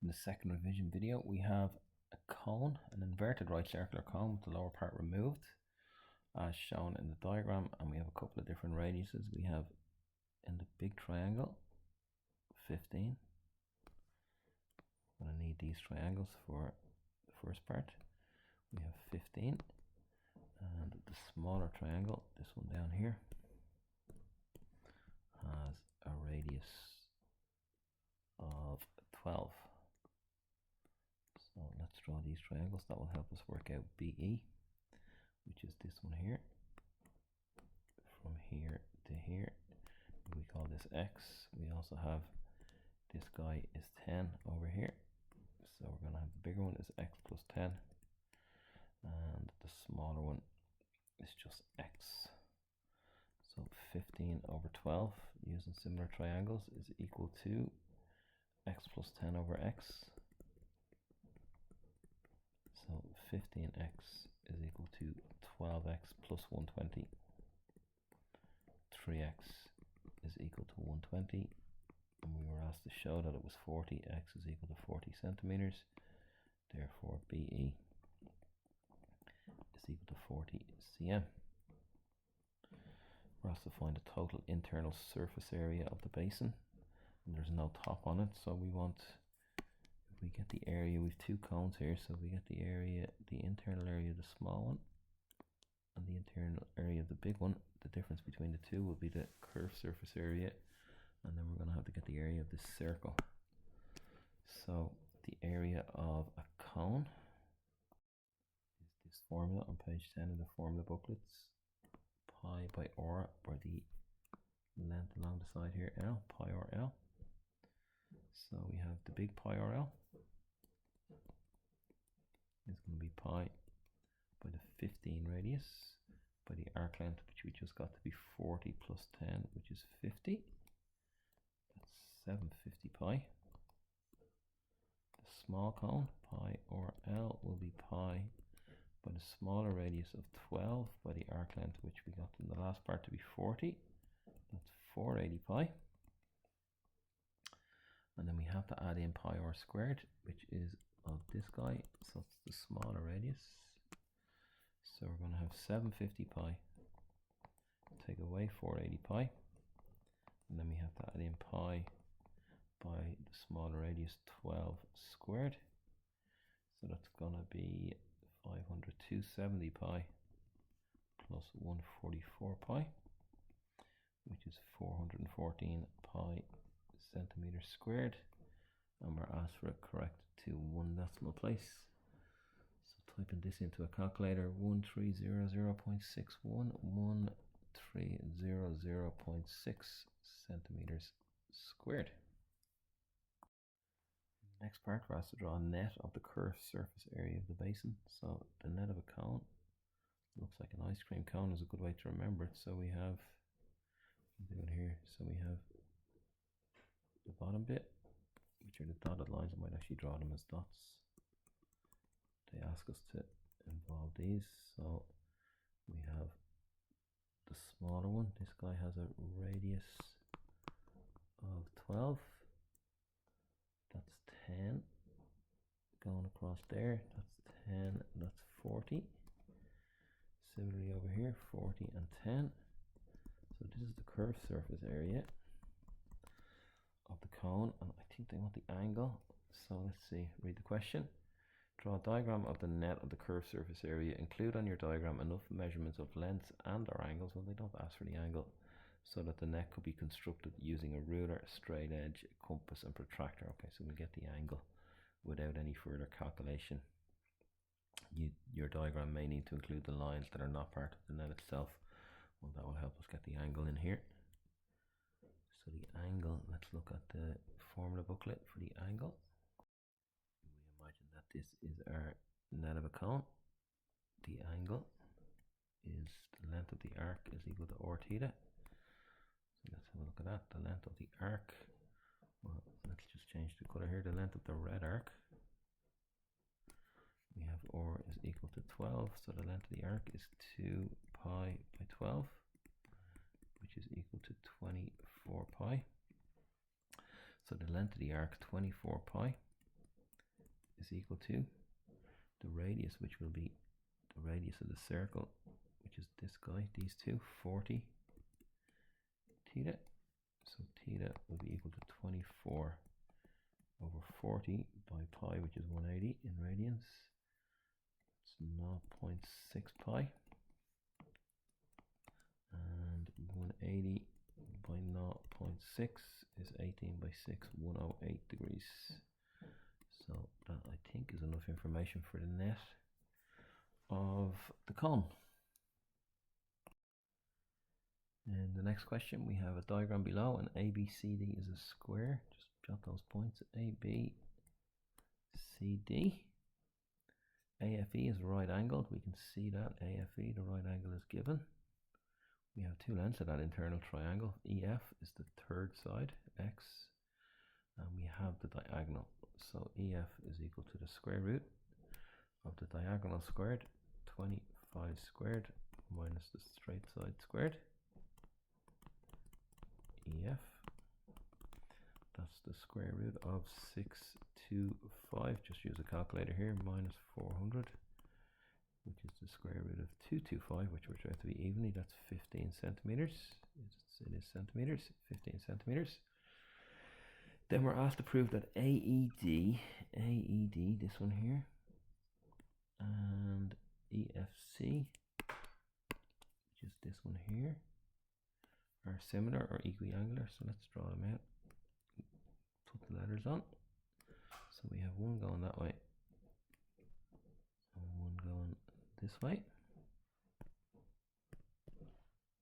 In the second revision video, we have a cone, an inverted right circular cone with the lower part removed, as shown in the diagram, and we have a couple of different radiuses. We have in the big triangle 15. I'm going to need these triangles for the first part. We have 15, and the smaller triangle, this one down here, has a radius of 12. So let's draw these triangles. That will help us work out BE, which is this one here, from here to here. We call this X. We also have this guy is 10 over here. So we're going to have the bigger one is X plus 10. And the smaller one is just X. So 15 over 12 using similar triangles is equal to X plus 10 over X. So 15x is equal to 12x plus 120. 3x is equal to 120. And we were asked to show that it was 40. X is equal to 40 centimeters. Therefore, BE is equal to 40 cm. We're asked to find the total internal surface area of the basin. And there's no top on it, so we want, if we get the area, we have two cones here, so we get the area, the internal area of the small one and the internal area of the big one. The difference between the two will be the curved surface area, and then we're going to have to get the area of this circle. So the area of a cone is this formula on page 10 of the formula booklets. Pi by r, by the length along the side here, L, pi r L. So we have the big pi r L is going to be pi by the 15 radius by the arc length, which we just got to be 40 plus 10, which is 50. That's 750 pi. The small cone, pi r L, will be pi by the smaller radius of 12 by the arc length, which we got in the last part to be 40. That's 480 pi. And then we have to add in pi r squared, which is of this guy, so it's the smaller radius. So we're going to have 750 pi, take away 480 pi, and then we have to add in pi by the smaller radius 12 squared. So that's going to be 270 pi plus 144 pi, which is 414 pi centimeters squared, and we're asked for it correct to one decimal place. So typing this into a calculator, 1300.61, 1300.6 centimeters squared. Next part, we're asked to draw a net of the curved surface area of the basin. So the net of a cone looks like an ice cream cone is a good way to remember it. So we have, do it here. So we have the bottom bit, which are the dotted lines. I might actually draw them as dots. They ask us to involve these. So we have the smaller one. This guy has a radius of 12. That's 10 going across there. That's 10. That's 40. Similarly over here, 40 and 10. So this is the curved surface area of the cone, and I think they want the angle. So let's see, read the question. Draw a diagram of the net of the curved surface area. Include on your diagram enough measurements of lengths and or angles, well, they don't ask for the angle, so that the net could be constructed using a ruler, a straight edge, a compass and protractor. Okay, so we'll get the angle without any further calculation. Your diagram may need to include the lines that are not part of the net itself. Well, that will help us get the angle in here. So the angle, let's look at the formula booklet for the angle. We imagine that this is our net of a cone. The angle is the length of the arc is equal to r theta. So let's have a look at that. The length of the arc, well, let's just change the color here. The length of the red arc, we have r is equal to 12. So the length of the arc is 2 pi by 12. Which is equal to 24 pi. So the length of the arc, 24 pi. is equal to the radius, which will be the radius of the circle, which is this guy, these two, 40 theta. So theta will be equal to 24 over 40 by pi, which is 180 in radians. It's 0.6 pi. And 180 by 0.6 is 18 by 6, 108 degrees. So that, I think, is enough information for the net of the cone. And the next question, we have a diagram below, and ABCD is a square. Just jot those points. ABCD. AFE is right angled. We can see that AFE, the right angle, is given. We have two lengths of that internal triangle. EF is the third side, X, and we have the diagonal. So EF is equal to the square root of the diagonal squared, 25 squared minus the straight side squared. EF, that's the square root of 625, just use a calculator here, minus 400, which is the square root of 225, which works out to be evenly, that's 15 centimeters. It is centimeters, 15 centimeters. Then we're asked to prove that AED, this one here, and EFC, which is this one here, are similar or equiangular. So let's draw them out. Put the letters on. So we have one going that way and one going this way.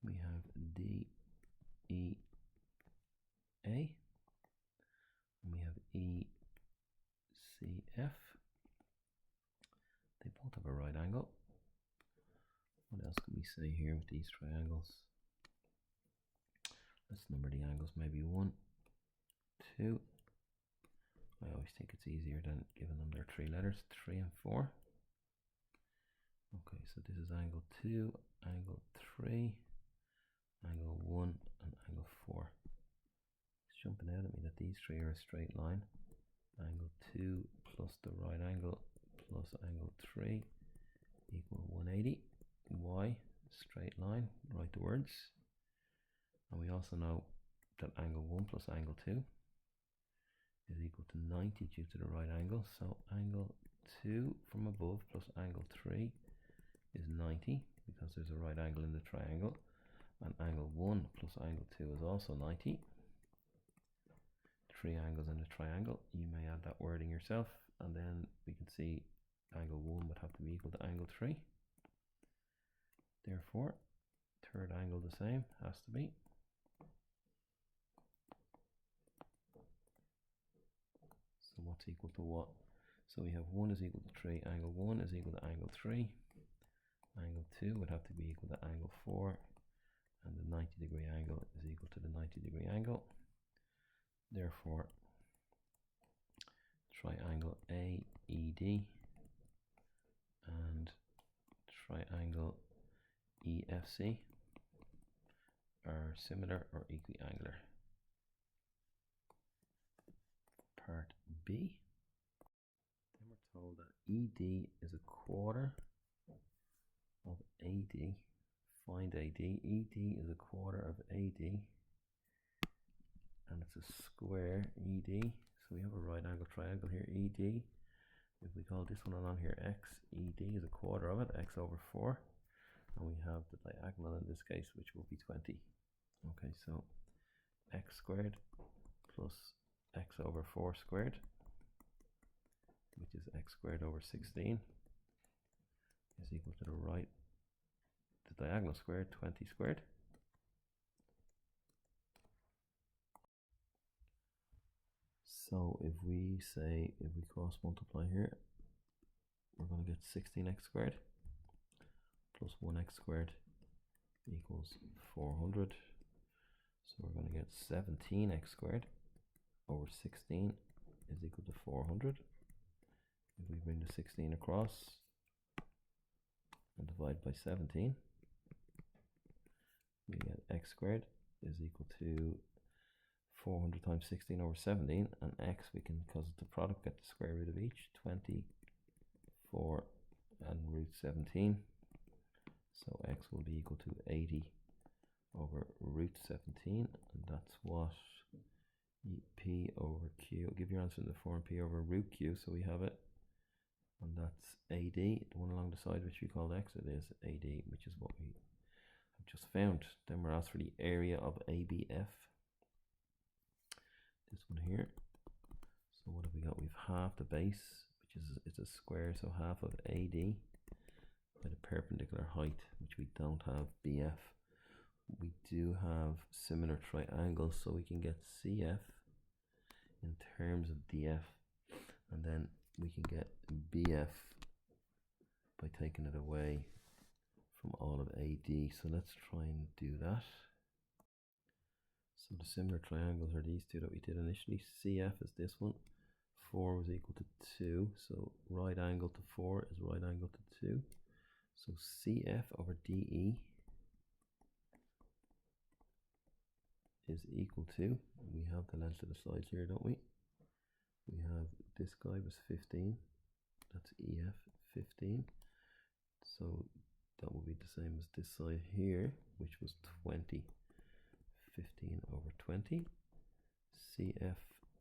We have DEA and we have ECF. They both have a right angle. What else can we say here with these triangles? Let's number the angles, maybe 1, 2. I always think it's easier than giving them their three letters, 3 and 4. Okay, so this is angle 2, angle 3, angle 1, and angle 4. It's jumping out at me that these three are a straight line. Angle 2 plus the right angle plus angle 3 equal 180. Y, straight line, write the words. And we also know that angle 1 plus angle 2 is equal to 90 due to the right angle. So angle 2 from above plus angle 3 is 90 because there's a right angle in the triangle. And angle 1 plus angle 2 is also 90. Three angles in the triangle. You may add that wording yourself, and then we can see angle 1 would have to be equal to angle 3. Therefore, third angle the same, has to be. So what's equal to what? So we have 1 is equal to 3, angle 1 is equal to angle 3, angle 2 would have to be equal to angle 4, and the 90 degree angle is equal to the 90 degree angle. Therefore, triangle AED and triangle EFC are similar or equiangular. Part B. Then we're told that ED is a quarter of AD. Find AD. ED is a quarter of AD. And it's a square, ED. So we have a right angle triangle here, ED. If we call this one along here X, ED is a quarter of it, X over 4. And we have the diagonal in this case, which will be 20. Okay, so X squared plus X over 4 squared, which is X squared over 16, is equal to the right, the diagonal squared, 20 squared. So if we say, if we cross multiply here, we're going to get 16x squared plus 1x squared equals 400. So we're going to get 17x squared over 16 is equal to 400. If we bring the 16 across and divide by 17, we get x squared is equal to 400 times 16 over 17, and x we can, because it's the product, get the square root of each, 24 and root 17. So x will be equal to 80 over root 17, and that's what p over q. Give your answer in the form p over root q, so we have it, and that's AD, the one along the side which we called x, it is AD, which is what we have just found. Then we're asked for the area of ABF, this one here. So what have we got? We've half the base, which is, it's a square, so half of AD by the perpendicular height, which we don't have BF. We do have similar triangles, so we can get CF in terms of DF, and then we can get BF by taking it away from all of AD. So let's try and do that. So the similar triangles are these two that we did initially. CF is this one. 4 was equal to 2, so right angle to 4 is right angle to 2. So CF over DE is equal to, we have the length of the sides here, don't we? We have this guy was 15, that's EF 15. So that will be the same as this side here, which was 20. 15 over 20. CF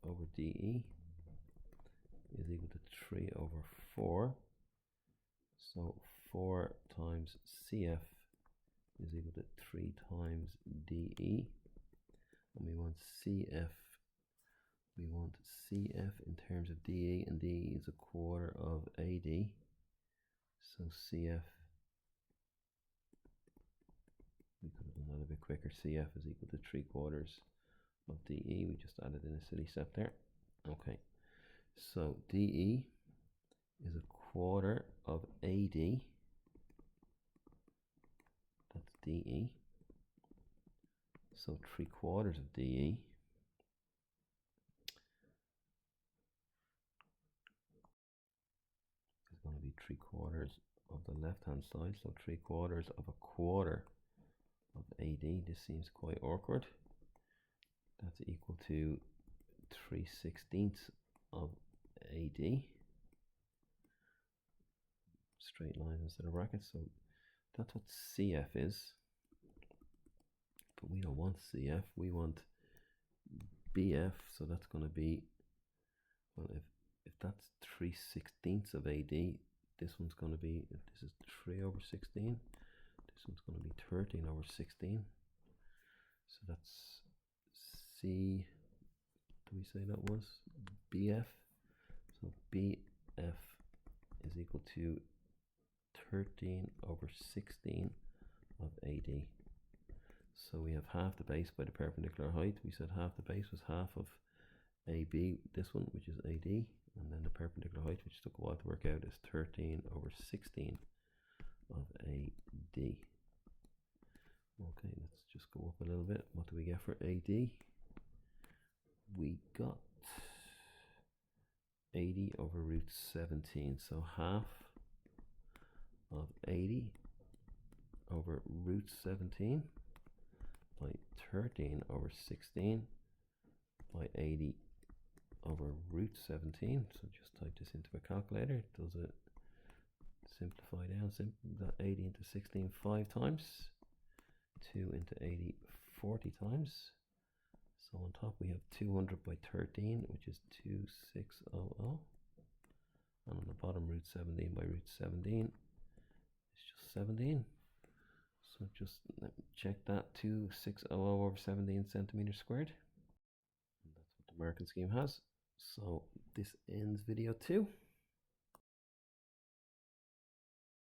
over DE is equal to 3 over 4. So 4 times CF is equal to 3 times DE. And we want CF in terms of DE, and DE is a quarter of AD. So CF, we could have done that a bit quicker. CF is equal to 3/4 of DE. We just added in a silly step there. Okay, so DE is a quarter of AD. That's DE. So 3/4 of DE is going to be 3/4 of the left hand side. So 3/4 of a quarter of AD. This seems quite awkward. That's equal to 3/16 of AD. Straight lines instead of brackets. So that's what CF is. But we don't want CF, we want BF, so that's going to be, well, if that's 3/16 of AD, this one's going to be, if this is 3 over 16, this one's going to be 13 over 16. So that's C, do we say that was BF? So BF is equal to 13 over 16 of AD. So we have half the base by the perpendicular height. We said half the base was half of AB, this one, which is AD, and then the perpendicular height, which took a while to work out, is 13 over 16 of AD. Okay, let's just go up a little bit. What do we get for AD? We got 80 over root 17. So half of 80 over root 17 by 13 over 16 by 80 over root 17. So just type this into a calculator. Does it simplify down? That 80 into 16 5 times. 2 into 80 40 times. So on top we have 200 by 13, which is 2600. And on the bottom, root 17 by root 17 is just 17. So just check that, 2600 over 17 centimeters squared. And that's what the marking scheme has. So this ends video 2.